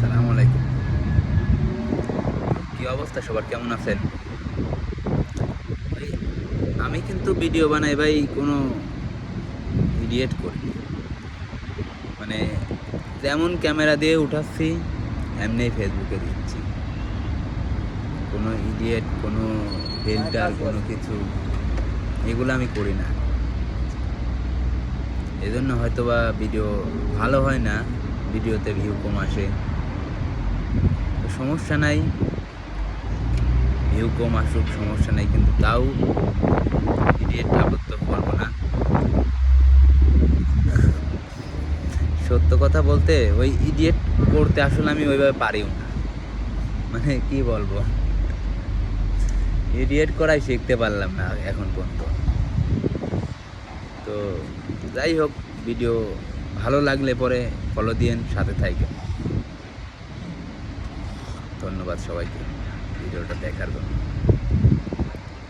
আসসালামু আলাইকুম। কি অবস্থা সবার, কেমন আছেন? ভাই, আমি কিন্তু ভিডিও বানাই ভাই, কোনো এডিট করি না। মানে যেমন ক্যামেরা দিয়ে উঠাচ্ছি এমনি ফেসবুকে দিচ্ছি। কোনো এডিট, কোনো ফিল্টার, কোনো কিছু এগুলো আমি করি না। এজন্য হয়তো বা ভিডিও ভালো হয় না, ভিডিওতে ভিউ কম আসে। তো সমস্যা নাই, ভিউ কম আসুক সমস্যা নাই, কিন্তু তাও এডিট আপাতত করবো না। সত্য কথা বলতে ওই ইডিয়েট করতে আসলে আমি ওইভাবে পারিও না। মানে কি বলবো, ইডিয়েট করাই শিখতে পারলাম না এখন পর্যন্ত। তো যাই হোক, ভিডিও ভালো লাগলে পরে ফলো দিয়েন, সাথে থাকেন। ধন্যবাদ সবাইকে ভিডিওটা দেখার জন্য।